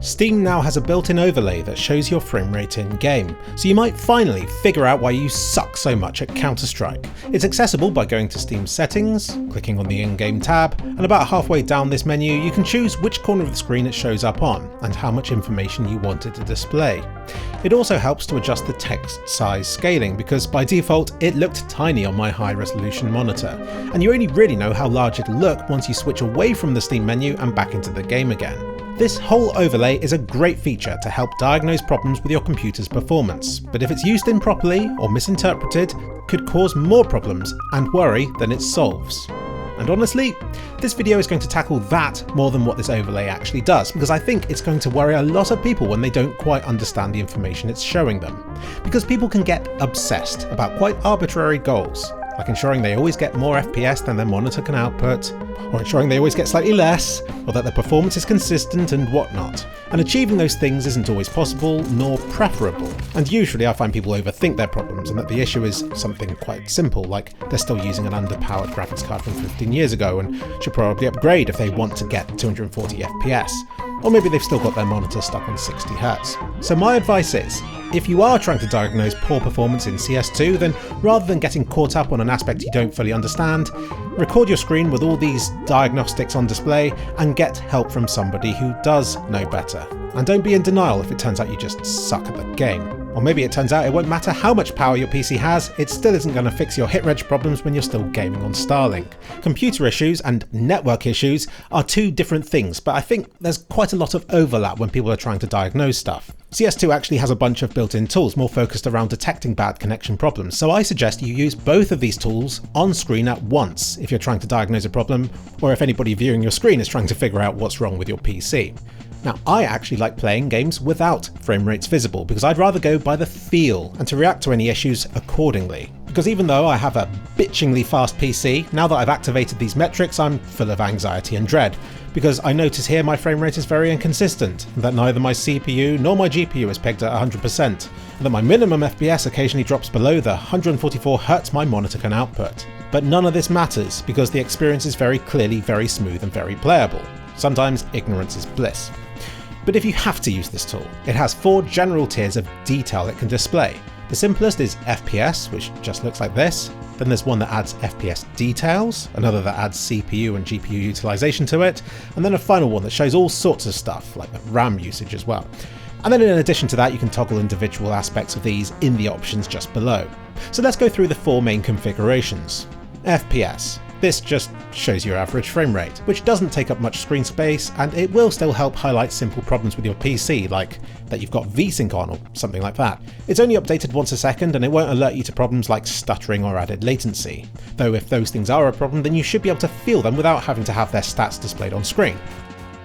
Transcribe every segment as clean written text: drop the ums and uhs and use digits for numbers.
Steam now has a built-in overlay that shows your frame rate in-game, so you might finally figure out why you suck so much at Counter-Strike. It's accessible by going to Steam settings, clicking on the in-game tab, and about halfway down this menu you can choose which corner of the screen it shows up on, and how much information you want it to display. It also helps to adjust the text size scaling, because by default it looked tiny on my high-resolution monitor, and you only really know how large it'll look once you switch away from the Steam menu and back into the game again. This whole overlay is a great feature to help diagnose problems with your computer's performance, but if it's used improperly or misinterpreted, could cause more problems and worry than it solves. And honestly, this video is going to tackle that more than what this overlay actually does, because I think it's going to worry a lot of people when they don't quite understand the information it's showing them. Because people can get obsessed about quite arbitrary goals, like ensuring they always get more FPS than their monitor can output, or ensuring they always get slightly less, or that their performance is consistent and whatnot. And achieving those things isn't always possible, nor preferable. And usually I find people overthink their problems, and that the issue is something quite simple, like they're still using an underpowered graphics card from 15 years ago and should probably upgrade if they want to get 240 FPS. Or maybe they've still got their monitor stuck on 60Hz. So my advice is, if you are trying to diagnose poor performance in CS2, then rather than getting caught up on an aspect you don't fully understand, record your screen with all these diagnostics on display and get help from somebody who does know better. And don't be in denial if it turns out you just suck at the game. Or maybe it turns out it won't matter how much power your PC has, it still isn't going to fix your hit reg problems when you're still gaming on Starlink. Computer issues and network issues are two different things, but I think there's quite a lot of overlap when people are trying to diagnose stuff. CS2 actually has a bunch of built-in tools more focused around detecting bad connection problems, so I suggest you use both of these tools on screen at once if you're trying to diagnose a problem, or if anybody viewing your screen is trying to figure out what's wrong with your PC. Now, I actually like playing games without frame rates visible, because I'd rather go by the feel and to react to any issues accordingly. Because even though I have a bitchingly fast PC, now that I've activated these metrics I'm full of anxiety and dread, because I notice here my frame rate is very inconsistent, and that neither my CPU nor my GPU is pegged at 100%, and that my minimum FPS occasionally drops below the 144Hz my monitor can output. But none of this matters, because the experience is very clearly very smooth and very playable. Sometimes ignorance is bliss. But if you have to use this tool, it has 4 general tiers of detail it can display. The simplest is FPS, which just looks like this. Then there's one that adds FPS Details, another that adds CPU and GPU Utilisation to it, and then a final one that shows all sorts of stuff, like the RAM usage as well. And then in addition to that, you can toggle individual aspects of these in the options just below. So let's go through the 4 main configurations. FPS. This just shows your average frame rate, which doesn't take up much screen space, and it will still help highlight simple problems with your PC, like that you've got VSync on or something like that. It's only updated once a second, and it won't alert you to problems like stuttering or added latency. Though if those things are a problem, then you should be able to feel them without having to have their stats displayed on screen.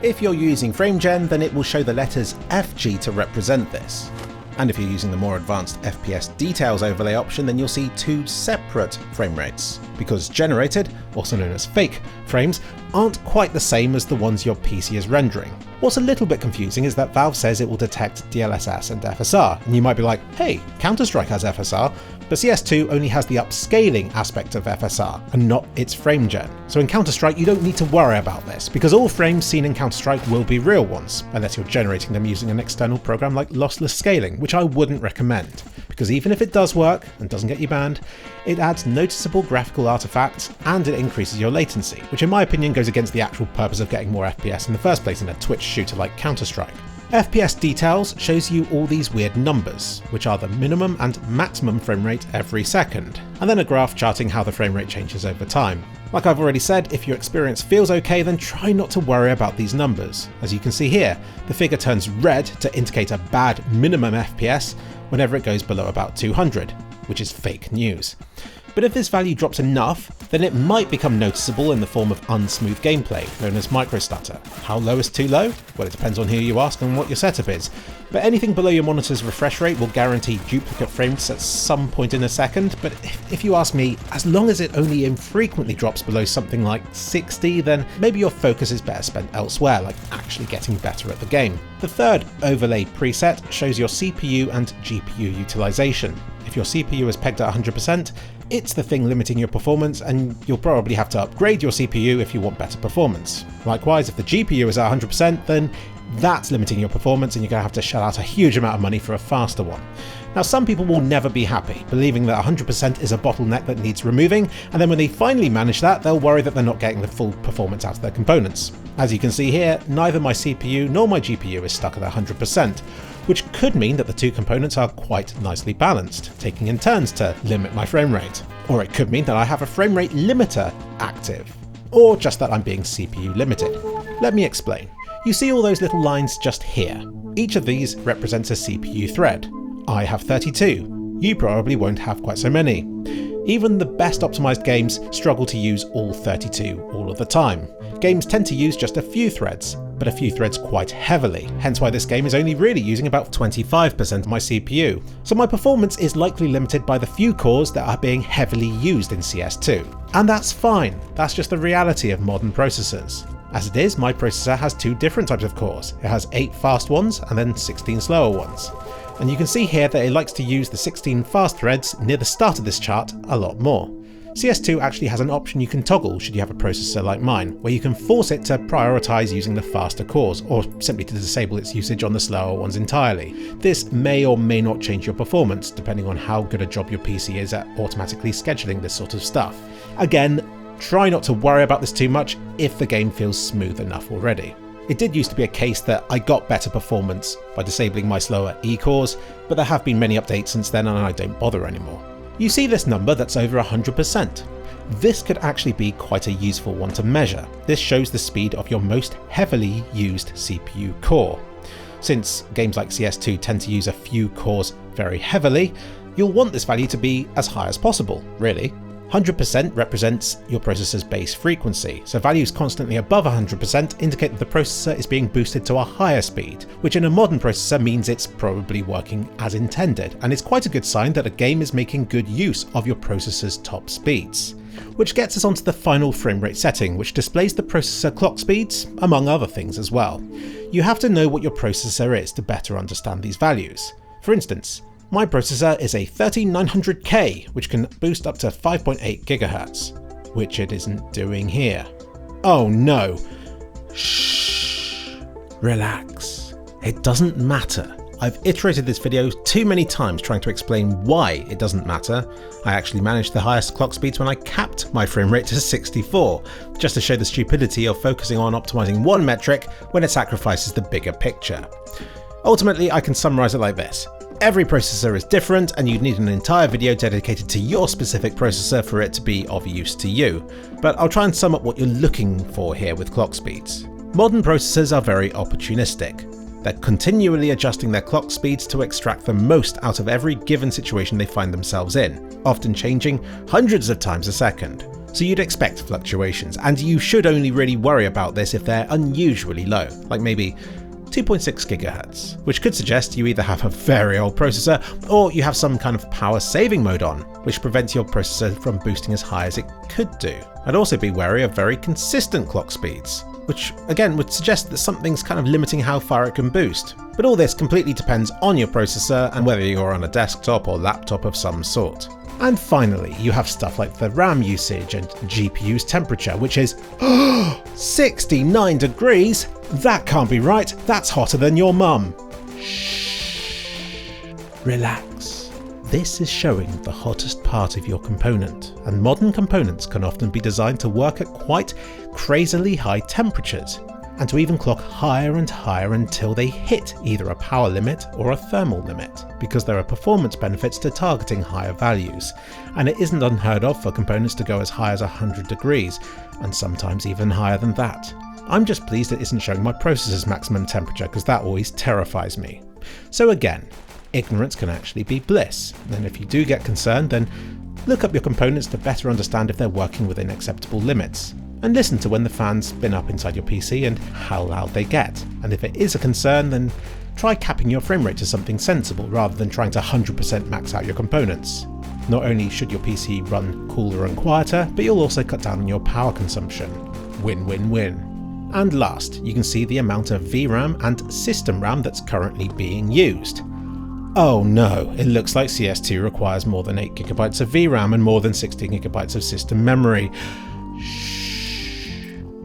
If you're using FrameGen, then it will show the letters FG to represent this. And if you're using the more advanced FPS Details overlay option, then you'll see 2 separate frame rates, because generated, also known as fake, frames aren't quite the same as the ones your PC is rendering. What's a little bit confusing is that Valve says it will detect DLSS and FSR, and you might be like, hey, Counter-Strike has FSR, but CS2 only has the upscaling aspect of FSR, and not its frame gen. So in Counter-Strike you don't need to worry about this, because all frames seen in Counter-Strike will be real ones, unless you're generating them using an external program like lossless scaling, which I wouldn't recommend, because even if it does work, and doesn't get you banned, it adds noticeable graphical artifacts, and it increases your latency, which in my opinion goes against the actual purpose of getting more FPS in the first place in a Twitch shooter like Counter-Strike. FPS Details shows you all these weird numbers, which are the minimum and maximum frame rate every second, and then a graph charting how the frame rate changes over time. Like I've already said, if your experience feels okay, then try not to worry about these numbers. As you can see here, the figure turns red to indicate a bad minimum FPS whenever it goes below about 200, which is fake news. But if this value drops enough, then it might become noticeable in the form of unsmooth gameplay, known as microstutter. How low is too low? Well, it depends on who you ask and what your setup is. But anything below your monitor's refresh rate will guarantee duplicate frames at some point in a second, but if you ask me, as long as it only infrequently drops below something like 60, then maybe your focus is better spent elsewhere, like actually getting better at the game. The third overlay preset shows your CPU and GPU utilization. If your CPU is pegged at 100%, it's the thing limiting your performance, and you'll probably have to upgrade your CPU if you want better performance. Likewise, if the GPU is at 100%, then That's limiting your performance, and you're going to have to shell out a huge amount of money for a faster one. Now, some people will never be happy, believing that 100% is a bottleneck that needs removing, and then when they finally manage that, they'll worry that they're not getting the full performance out of their components. As you can see here, neither my CPU nor my GPU is stuck at 100%, which could mean that the two components are quite nicely balanced, taking in turns to limit my frame rate. Or it could mean that I have a frame rate limiter active, or just that I'm being CPU limited. Let me explain. You see all those little lines just here. Each of these represents a CPU thread. I have 32. You probably won't have quite so many. Even the best optimized games struggle to use all 32 all of the time. Games tend to use just a few threads, but a few threads quite heavily, hence why this game is only really using about 25% of my CPU. So my performance is likely limited by the few cores that are being heavily used in CS2. And that's fine, that's just the reality of modern processors. As it is, my processor has two different types of cores. It has 8 fast ones and then 16 slower ones. And you can see here that it likes to use the 16 fast threads near the start of this chart a lot more. CS2 actually has an option you can toggle should you have a processor like mine, where you can force it to prioritize using the faster cores, or simply to disable its usage on the slower ones entirely. This may or may not change your performance, depending on how good a job your PC is at automatically scheduling this sort of stuff. Again, try not to worry about this too much if the game feels smooth enough already. It did used to be a case that I got better performance by disabling my slower E cores, but there have been many updates since then and I don't bother anymore. You see this number that's over 100%. This could actually be quite a useful one to measure. This shows the speed of your most heavily used CPU core. Since games like CS2 tend to use a few cores very heavily, you'll want this value to be as high as possible, really. 100% represents your processor's base frequency, so values constantly above 100% indicate that the processor is being boosted to a higher speed, which in a modern processor means it's probably working as intended, and it's quite a good sign that a game is making good use of your processor's top speeds. Which gets us onto the final frame rate setting, which displays the processor clock speeds, among other things as well. You have to know what your processor is to better understand these values. For instance, my processor is a 13900K, which can boost up to 5.8 GHz, which it isn't doing here. Oh no. Shh. Relax. It doesn't matter. I've iterated this video too many times trying to explain why it doesn't matter. I actually managed the highest clock speeds when I capped my frame rate to 64, just to show the stupidity of focusing on optimizing one metric when it sacrifices the bigger picture. Ultimately, I can summarize it like this. Every processor is different, and you'd need an entire video dedicated to your specific processor for it to be of use to you, but I'll try and sum up what you're looking for here with clock speeds. Modern processors are very opportunistic. They're continually adjusting their clock speeds to extract the most out of every given situation they find themselves in, often changing hundreds of times a second. So you'd expect fluctuations, and you should only really worry about this if they're unusually low, like maybe 2.6 GHz, which could suggest you either have a very old processor or you have some kind of power saving mode on, which prevents your processor from boosting as high as it could do. I'd also be wary of very consistent clock speeds, which again would suggest that something's kind of limiting how far it can boost. But all this completely depends on your processor and whether you're on a desktop or laptop of some sort. And finally, you have stuff like the RAM usage and GPU's temperature, which is 69 degrees? That can't be right, that's hotter than your mum. Shh. Relax. This is showing the hottest part of your component, and modern components can often be designed to work at quite crazily high temperatures, and to even clock higher and higher until they hit either a power limit or a thermal limit, because there are performance benefits to targeting higher values, and it isn't unheard of for components to go as high as 100 degrees, and sometimes even higher than that. I'm just pleased it isn't showing my processor's maximum temperature, because that always terrifies me. So again, ignorance can actually be bliss, and if you do get concerned, then look up your components to better understand if they're working within acceptable limits. And listen to when the fans spin up inside your PC and how loud they get. And if it is a concern, then try capping your frame rate to something sensible rather than trying to 100% max out your components. Not only should your PC run cooler and quieter, but you'll also cut down on your power consumption. Win-win-win. And last, you can see the amount of VRAM and System RAM that's currently being used. Oh no, it looks like CS2 requires more than 8 GB of VRAM and more than 16 GB of system memory. Shh.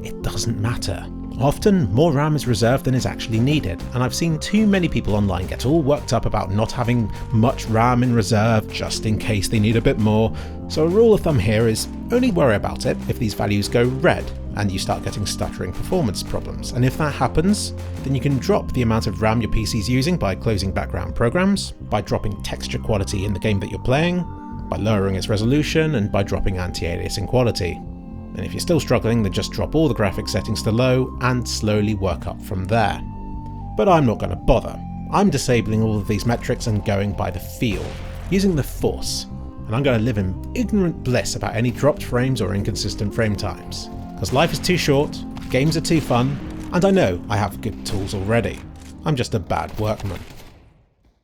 It doesn't matter. Often, more RAM is reserved than is actually needed, and I've seen too many people online get all worked up about not having much RAM in reserve just in case they need a bit more. So a rule of thumb here is only worry about it if these values go red and you start getting stuttering performance problems. And if that happens, then you can drop the amount of RAM your PC's using by closing background programs, by dropping texture quality in the game that you're playing, by lowering its resolution, and by dropping anti-aliasing quality. And if you're still struggling, then just drop all the graphics settings to low and slowly work up from there. But I'm not going to bother. I'm disabling all of these metrics and going by the feel, using the force. And I'm going to live in ignorant bliss about any dropped frames or inconsistent frame times. Because life is too short, games are too fun, and I know I have good tools already. I'm just a bad workman.